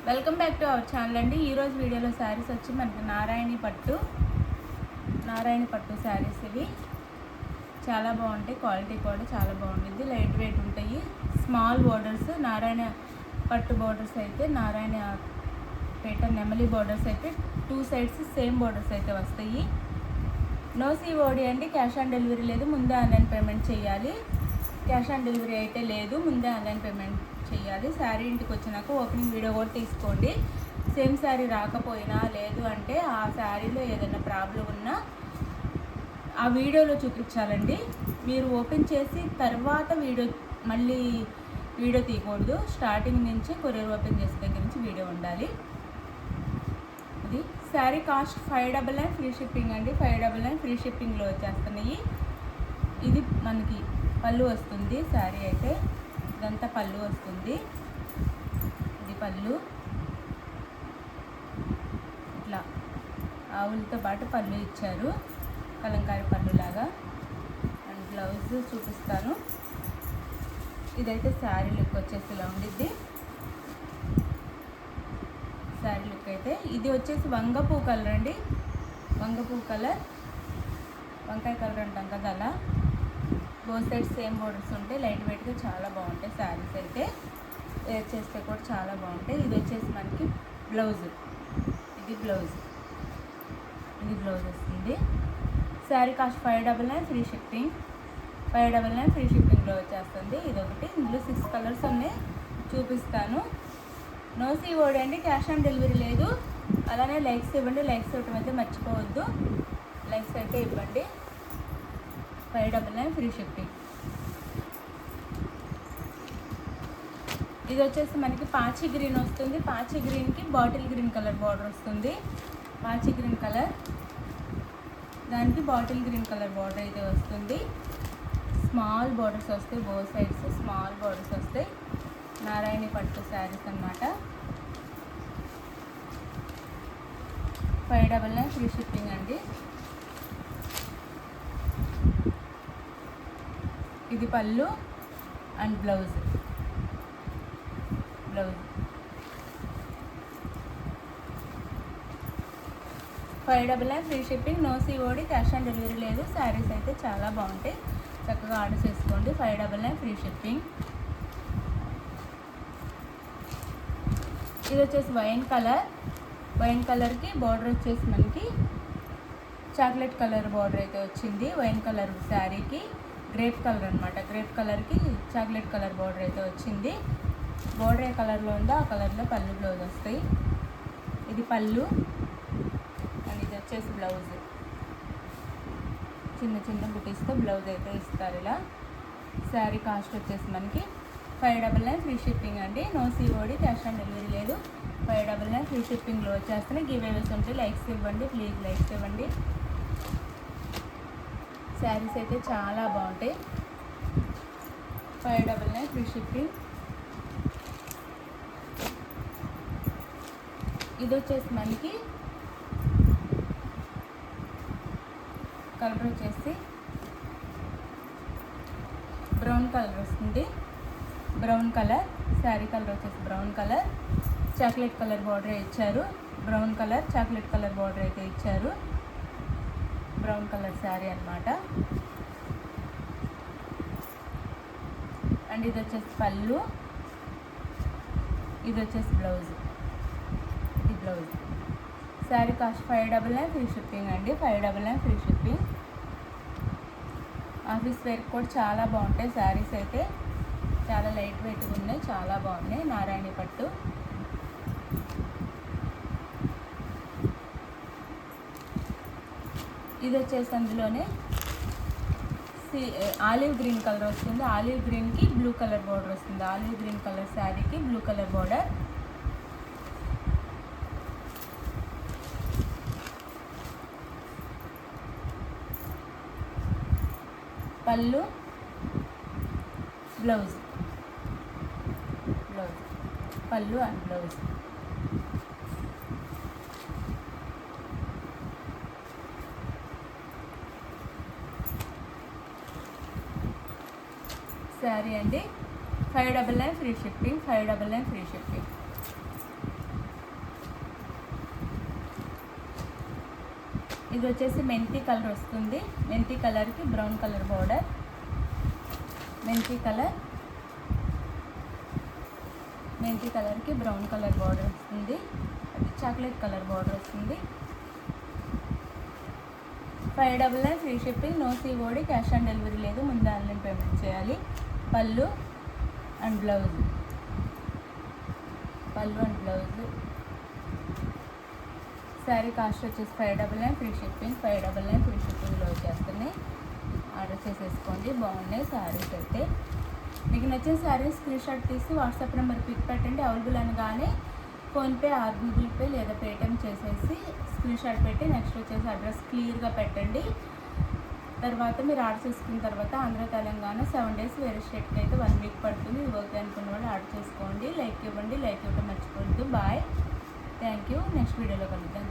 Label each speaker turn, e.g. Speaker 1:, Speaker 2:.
Speaker 1: Welcome back to our channel అండి. ఈరోజు వీడియోలో శారీస్ వచ్చి మనకి నారాయణి పట్టు శారీస్. ఇవి చాలా బాగుంటాయి, క్వాలిటీ కూడా చాలా బాగుంటుంది, లైట్ వెయిట్ ఉంటాయి. స్మాల్ బోర్డర్స్, నారాయణ పట్టు బోర్డర్స్ అయితే నారాయణ పేట నెమలి బోర్డర్స్ అయితే 2 సైడ్స్ సేమ్ బోర్డర్స్ అయితే వస్తాయి. నో COD అండి, క్యాష్ ఆన్ డెలివరీ లేదు, ముందే ఆన్లైన్ పేమెంట్ చేయాలి. క్యాష్ ఆన్ డెలివరీ అయితే లేదు, ముందే ఆన్లైన్ పేమెంట్ చేయాలి. శారీ ఇంటికి వచ్చినాక ఓపెనింగ్ వీడియో కూడా తీసుకోండి. సేమ్ శారీ రాకపోయినా లేదు అంటే ఆ శారీలో ఏదైనా ప్రాబ్లం ఉన్నా ఆ వీడియోలో చూపించాలండి. మీరు ఓపెన్ చేసి తర్వాత మళ్ళీ వీడియో తీయకూడదు. స్టార్టింగ్ నుంచి కొరియర్ ఓపెన్ చేసే దగ్గర నుంచి వీడియో ఉండాలి. ఇది శారీ కాస్ట్ 599 ఫ్రీ షిప్పింగ్ అండి. 599 ఫ్రీ షిప్పింగ్లో వచ్చేస్తున్నాయి. ఇది మనకి పళ్ళు వస్తుంది. శారీ అయితే ఇదంతా పళ్ళు వస్తుంది. ఇది పళ్ళు, ఇట్లా ఆవులతో పాటు పళ్ళు ఇచ్చారు, కలంకారీ పళ్ళులాగా. అండ్ బ్లౌజ్ చూపిస్తాను. ఇదైతే శారీ లుక్ వచ్చేసి ఇలా ఉండిద్ది. శారీ లుక్ అయితే ఇది వచ్చేసి వంగపూ కలర్ అండి. వంగపూ కలర్, వంకాయ కలర్ అంటాం కదా, అలా బోత్ సైడ్ సేమ్ బోర్డర్స్ ఉంటాయి. లైట్ వెయిట్గా చాలా బాగుంటాయి శారీస్ అయితే. వేర్ చేస్తే కూడా చాలా బాగుంటాయి. ఇది వచ్చేసి మనకి బ్లౌజ్, ఇది బ్లౌజ్ వస్తుంది. Sari cost 599 free shipping. 599 free షిప్పింగ్లో వచ్చేస్తుంది. ఇది ఒకటి. ఇందులో 6 కలర్స్ ఉన్నాయి, చూపిస్తాను. నో COD అండి, క్యాష్ ఆన్ డెలివరీ లేదు. అలానే లైక్స్ ఇవ్వండి, లైక్స్ ఇవ్వడం అయితే మర్చిపోవద్దు. లైక్స్ అయితే ఇవ్వండి. 599 ఫ్రీ షిప్పింగ్. ఇది వచ్చేసి మనకి పాచి గ్రీన్ వస్తుంది. పాచి గ్రీన్కి బాటిల్ గ్రీన్ కలర్ బార్డర్ వస్తుంది. పాచి గ్రీన్ కలర్, దానికి బాటిల్ గ్రీన్ కలర్ బార్డర్ అయితే వస్తుంది. స్మాల్ బార్డర్స్ వస్తాయి, బోత్ సైడ్స్ స్మాల్ బార్డర్స్ వస్తాయి. నారాయణి పట్టు శారీస్ అన్నమాట. 599 ఫ్రీ షిప్పింగ్ అండి. ఇది పళ్ళు and blouse 599 free shipping. No COD, cash on delivery లేదు. శారీస్ అయితే చాలా బాగుంటాయి, చక్కగా ఆర్డర్ చేసుకోండి. 599 ఫ్రీ షిప్పింగ్. ఇది వచ్చేసి వైన్ కలర్కి బార్డర్ వచ్చేసి మనకి చాక్లెట్ కలర్ బార్డర్ అయితే వచ్చింది. వైన్ కలర్ శారీకి గ్రేప్ కలర్ అనమాట. గ్రేప్ కలర్కి చాక్లెట్ కలర్ బార్డర్ అయితే వచ్చింది. బార్డర్ ఏ కలర్లో ఉందో ఆ కలర్లో పళ్ళు బ్లౌజ్ వస్తాయి. ఇది పళ్ళు అండ్ ఇది వచ్చేసి బ్లౌజ్. చిన్న చిన్న బుటీస్తో బ్లౌజ్ అయితే ఇస్తారు ఇలా. శారీ కాస్ట్ వచ్చేసి మనకి 599 ఫ్రీ షిప్పింగ్ అండి. No COD, cash on delivery లేదు. 599 ఫ్రీ షిప్పింగ్లో వచ్చేస్తున్నాయి. గివ్ అవేస్ ఉంటాయి, లైక్స్ ఇవ్వండి, ప్లీజ్ లైక్స్ ఇవ్వండి. శారీస్ అయితే చాలా బాగుంటాయి. 599 ఫ్రీ షిప్పింగ్. ఇది వచ్చేసి మనకి కలర్ వచ్చేసి బ్రౌన్ కలర్ వస్తుంది. బ్రౌన్ కలర్ శారీ కలర్ వచ్చేసి brown colour, chocolate colour border ఇచ్చారు. Brown colour chocolate colour border అయితే ఇచ్చారు. బ్రౌన్ కలర్ శారీ అన్నమాట. అండ్ ఇది వచ్చేసి పళ్ళు, ఇది వచ్చేసి బ్లౌజ్. ఇది blouse. Sari cost 599 free shipping అండి. 599 ఫ్రీ షిప్పింగ్. ఆఫీస్ వేర్ కూడా చాలా బాగుంటాయి శారీస్ అయితే. చాలా లైట్ వెయిట్గా ఉన్నాయి, చాలా బాగున్నాయి. నారాయణి పట్టు. ఇది వచ్చేసి అందులోనే ఆలివ్ గ్రీన్ కలర్ వస్తుంది. ఆలివ్ గ్రీన్కి బ్లూ కలర్ బార్డర్ వస్తుంది. ఆలివ్ గ్రీన్ కలర్ శారీకి బ్లూ కలర్ బార్డర్. పళ్ళు, బ్లౌజ్ పళ్ళు అండ్ బ్లౌజ్. శారీ అండి. 599 ఫ్రీ షిప్పింగ్. 599 free shipping. ఇది వచ్చేసి మెంతి కలర్ వస్తుంది. మెంతి కలర్కి బ్రౌన్ కలర్ బార్డర్, మెంతి కలర్కి బ్రౌన్ కలర్ బార్డర్ వస్తుంది. అది చాక్లెట్ కలర్ బార్డర్ వస్తుంది. 599 free shipping, no COD, cash on delivery లేదు, ముందు ఆన్లైన్ పేమెంట్ చేయాలి. పళ్ళు అండ్ బ్లౌజ్ శారీ కాస్ట్ వచ్చేసి 599 ఫ్రీ షిప్పింగ్. 599 ఫ్రీ షిప్పింగ్లో వచ్చేస్తున్నాయి. ఆర్డర్ చేసేసుకోండి. బాగున్నాయి శారీస్ అయితే. మీకు నచ్చిన శారీస్ స్క్రీన్ షాట్ తీసి వాట్సాప్ నెంబర్ పిక్ పెట్టండి. అవైలబుల్ అనగానే ఫోన్పే ఆర్ గూగుల్ పే లేదా పేటిఎం చేసేసి స్క్రీన్ షాట్ పెట్టి నెక్స్ట్ వచ్చేసి అడ్రస్ క్లియర్గా పెట్టండి. తర్వాత మీరు ఆర్డర్ చేసుకున్న తర్వాత ఆంధ్ర తెలంగాణ 7 days, వేరే స్టేట్కి అయితే 1 week పడుతుంది. ఇది ఓకే అనుకున్న వాళ్ళు ఆర్డర్ చేసుకోండి. లైక్ ఇవ్వండి. లైక్ ఇవ్వడం మర్చిపోవద్దు. Bye, thank you. నెక్స్ట్ వీడియోలో కలుద్దాం.